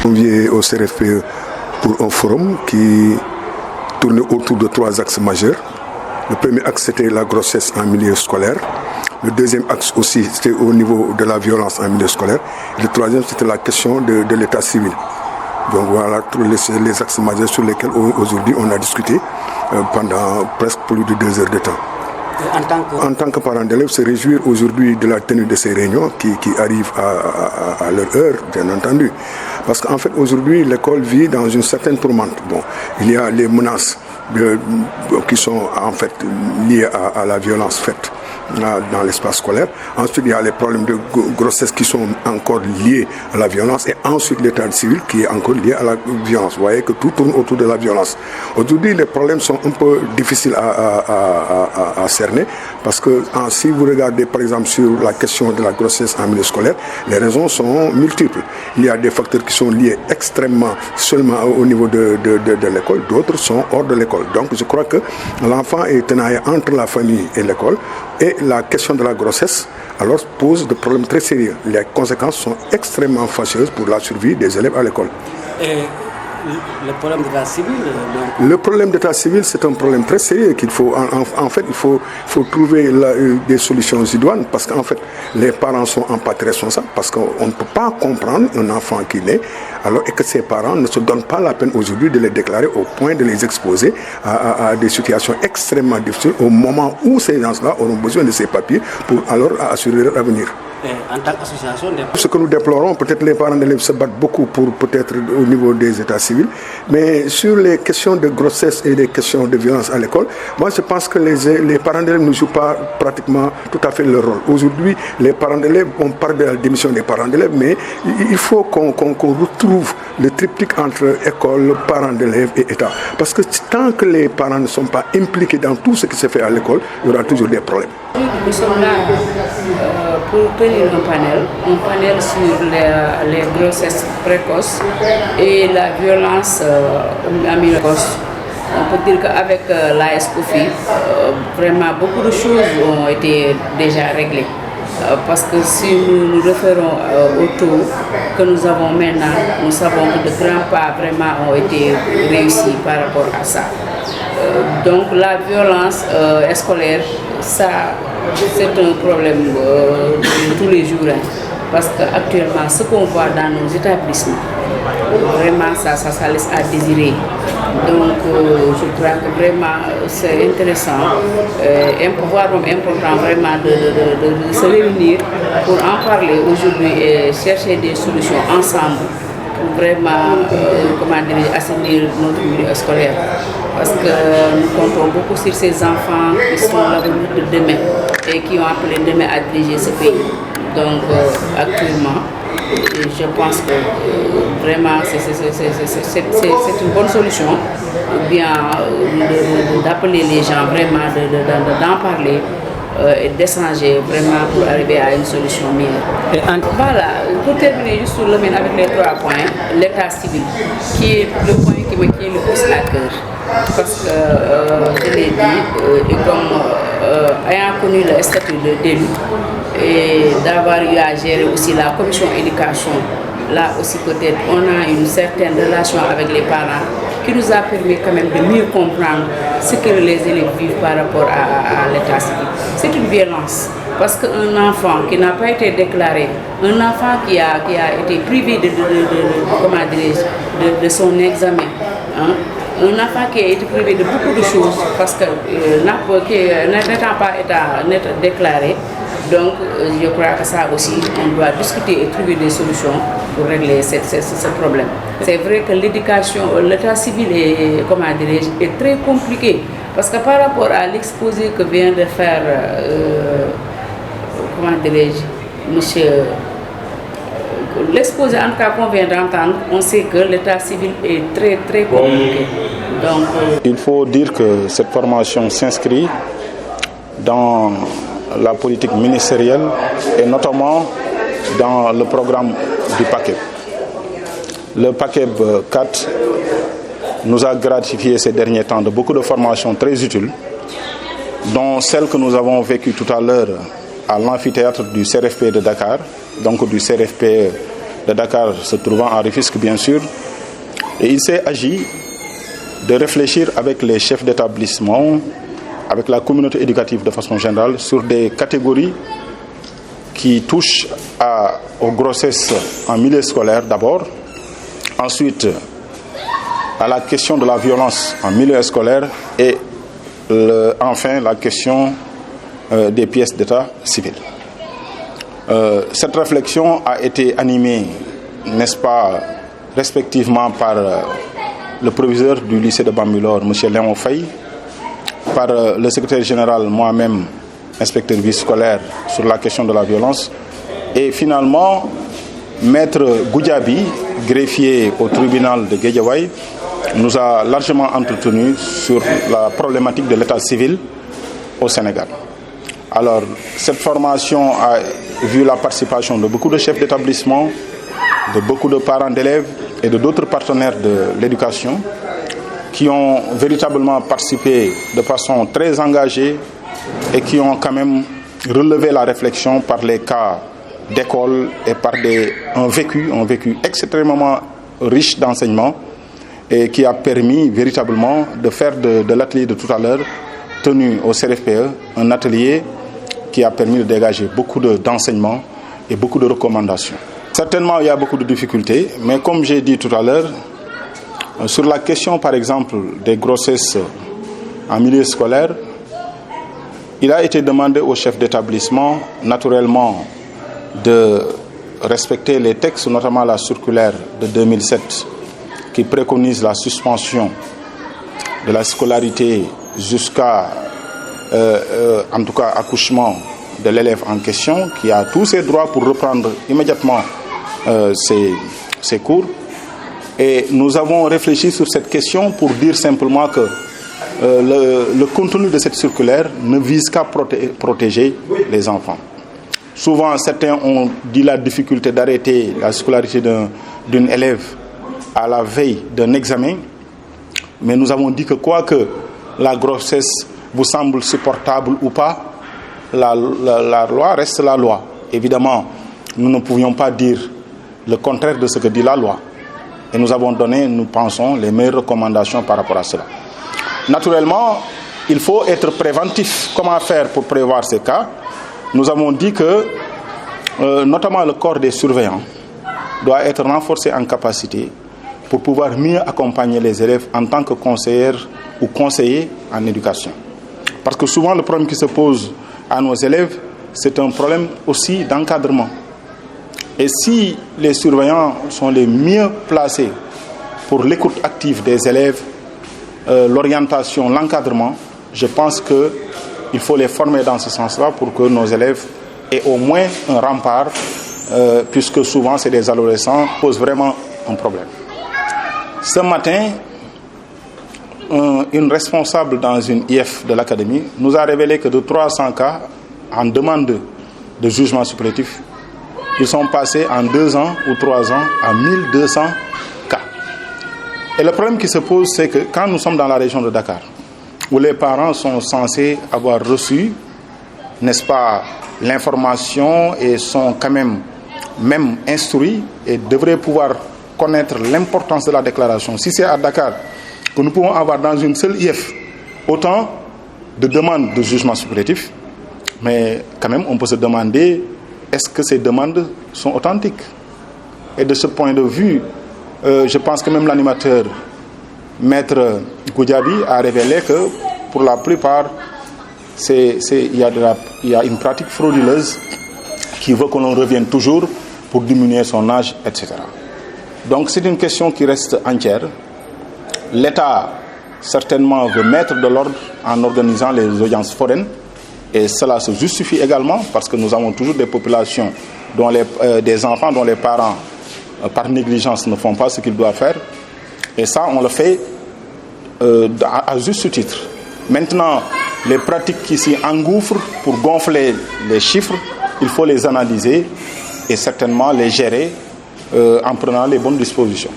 Convié au CRFPE pour un forum qui tournait autour de 3 axes majeurs. Le premier axe, c'était la grossesse en milieu scolaire. Le deuxième axe aussi, c'était au niveau de la violence en milieu scolaire. Et le troisième, c'était la question de l'état civil. Donc voilà tous les axes majeurs sur lesquels aujourd'hui on a discuté pendant presque plus de 2 heures de temps. En tant que parent d'élève, se réjouir aujourd'hui de la tenue de ces réunions qui arrivent à leur heure, bien entendu. Parce qu'en fait, aujourd'hui, l'école vit dans une certaine tourmente. Bon, il y a les menaces qui sont en fait liées à la violence faite dans l'espace scolaire. Ensuite, il y a les problèmes de grossesse qui sont encore liés à la violence. Et ensuite, l'état civil qui est encore lié à la violence. Vous voyez que tout tourne autour de la violence. Aujourd'hui, les problèmes sont un peu difficiles à cerner. Parce que si vous regardez, par exemple, sur la question de la grossesse en milieu scolaire, les raisons sont multiples. Il y a des facteurs qui sont liés extrêmement seulement au niveau de l'école. D'autres sont hors de l'école. Donc, je crois que l'enfant est tenaillé entre la famille et l'école. Et la question de la grossesse alors pose des problèmes très sérieux. Les conséquences sont extrêmement fâcheuses pour la survie des élèves à l'école. Et le problème d'état civil Le problème d'état civil, c'est un problème très sérieux qu'il faut, en fait, il faut trouver des solutions idoines parce qu'en fait, les parents sont en partie responsables parce qu'on ne peut pas comprendre un enfant qui naît alors et que ses parents ne se donnent pas la peine aujourd'hui de les déclarer au point de les exposer à des situations extrêmement difficiles au moment où ces gens-là auront besoin de ces papiers pour alors assurer leur avenir. En tant qu'association, ce que nous déplorons, peut-être les parents d'élèves se battent beaucoup pour peut-être au niveau des états civils, mais sur les questions de grossesse et les questions de violence à l'école, moi je pense que les parents d'élèves ne jouent pas pratiquement tout à fait leur rôle. Aujourd'hui, les parents d'élèves, on parle de la démission des parents d'élèves, mais il faut qu'on retrouve le triptyque entre école, parents d'élèves et État. Parce que tant que les parents ne sont pas impliqués dans tout ce qui se fait à l'école, il y aura toujours des problèmes. Nous sommes là pour tenir un panel sur les grossesses précoces et la violence en milieu précoce. On peut dire qu'avec l'ASCOFI, vraiment beaucoup de choses ont été déjà réglées. Parce que si nous nous référons au taux que nous avons maintenant, nous savons que de grands pas vraiment ont été réussis par rapport à ça. Donc la violence scolaire, ça c'est un problème de tous les jours. Parce qu'actuellement, ce qu'on voit dans nos établissements, vraiment ça laisse à désirer. Donc je crois que vraiment c'est intéressant, voire même important vraiment de se réunir pour en parler aujourd'hui et chercher des solutions ensemble pour vraiment assainir notre milieu scolaire. Parce que nous comptons beaucoup sur ces enfants qui sont l'avenir de demain et qui ont appelé demain à diriger ce pays. Donc actuellement, je pense que vraiment c'est une bonne solution, ou bien d'appeler les gens vraiment, d'en parler et d'échanger vraiment pour arriver à une solution meilleure. Voilà, pour terminer juste sur le même avec les 3 points, l'état civil, qui est le point qui me tient le plus à cœur. Parce que je l'ai dit, et comme ayant connu le statut d'élu et d'avoir eu à gérer aussi la commission éducation, là aussi peut-être on a une certaine relation avec les parents qui nous a permis quand même de mieux comprendre ce que les élèves vivent par rapport à l'état civil. C'est une violence. Parce qu'un enfant qui n'a pas été déclaré, un enfant qui a été privé de son examen, un enfant qui a été privé de beaucoup de choses parce que n'étant pas déclaré, donc je crois que ça aussi, on doit discuter et trouver des solutions pour régler ce problème. C'est vrai que l'éducation, l'état civil est très compliqué parce que par rapport à l'exposé que vient de faire, monsieur, l'exposé en tout cas qu'on vient d'entendre, on sait que l'état civil est très très compliqué. Donc, il faut dire que cette formation s'inscrit dans la politique ministérielle et notamment dans le programme du PACEB. Le PACEB 4 nous a gratifié ces derniers temps de beaucoup de formations très utiles, dont celle que nous avons vécue tout à l'heure à l'amphithéâtre du CRFP de Dakar, donc du CRFP de Dakar se trouvant à Rufisque bien sûr. Et il s'est agi de réfléchir avec les chefs d'établissement, avec la communauté éducative de façon générale, sur des catégories qui touchent aux grossesses en milieu scolaire d'abord, ensuite à la question de la violence en milieu scolaire et enfin la question des pièces d'état civil. Cette réflexion a été animée, n'est-ce pas, respectivement par le proviseur du lycée de Bambilor, M. Léon Faye, par le secrétaire général moi-même, inspecteur vice-scolaire sur la question de la violence, et finalement maître Goudiaby, greffier au tribunal de Guédiawaye, nous a largement entretenu sur la problématique de l'état civil au Sénégal. Alors, cette formation a vu la participation de beaucoup de chefs d'établissement, de beaucoup de parents d'élèves et de d'autres partenaires de l'éducation qui ont véritablement participé de façon très engagée et qui ont quand même relevé la réflexion par les cas d'école et par un vécu extrêmement riche d'enseignement et qui a permis véritablement de faire de l'atelier de tout à l'heure tenu au CRFPE un atelier qui a permis de dégager beaucoup d'enseignements et beaucoup de recommandations. Certainement, il y a beaucoup de difficultés, mais comme j'ai dit tout à l'heure, sur la question, par exemple, des grossesses en milieu scolaire, il a été demandé aux chefs d'établissement, naturellement, de respecter les textes, notamment la circulaire de 2007, qui préconise la suspension de la scolarité jusqu'à, en tout cas, accouchement de l'élève en question, qui a tous ses droits pour reprendre immédiatement ses cours. Et nous avons réfléchi sur cette question pour dire simplement que le contenu de cette circulaire ne vise qu'à protéger les enfants. Souvent, certains ont dit la difficulté d'arrêter la scolarité d'une élève à la veille d'un examen, mais nous avons dit que quoi que la grossesse vous semble supportable ou pas, la loi reste la loi. Évidemment, nous ne pouvions pas dire le contraire de ce que dit la loi. Et nous avons donné, nous pensons, les meilleures recommandations par rapport à cela. Naturellement, il faut être préventif. Comment faire pour prévoir ces cas? Nous avons dit que, notamment le corps des surveillants, doit être renforcé en capacité pour pouvoir mieux accompagner les élèves en tant que conseillers ou conseillers en éducation. Parce que souvent, le problème qui se pose à nos élèves, c'est un problème aussi d'encadrement. Et si les surveillants sont les mieux placés pour l'écoute active des élèves, l'orientation, l'encadrement, je pense qu'il faut les former dans ce sens-là pour que nos élèves aient au moins un rempart, puisque souvent c'est des adolescents qui posent vraiment un problème. Ce matin, une responsable dans une IF de l'académie nous a révélé que de 300 cas en demande de jugement supplétif, ils sont passés en 2 ans ou 3 ans à 1200 cas. Et le problème qui se pose, c'est que quand nous sommes dans la région de Dakar, où les parents sont censés avoir reçu, n'est-ce pas, l'information et sont quand même instruits et devraient pouvoir connaître l'importance de la déclaration. Si c'est à Dakar que nous pouvons avoir dans une seule IF autant de demandes de jugement supplétif, mais quand même on peut se demander est-ce que ces demandes sont authentiques? Et de ce point de vue, je pense que même l'animateur, Maître Goudiaby, a révélé que pour la plupart, il y a une pratique frauduleuse qui veut que l'on revienne toujours pour diminuer son âge, etc. Donc c'est une question qui reste entière. L'État, certainement, veut mettre de l'ordre en organisant les audiences foraines. Et cela se justifie également parce que nous avons toujours des populations, des enfants dont les parents, par négligence, ne font pas ce qu'ils doivent faire. Et ça, on le fait à juste titre. Maintenant, les pratiques qui s'y engouffrent pour gonfler les chiffres, il faut les analyser et certainement les gérer en prenant les bonnes dispositions.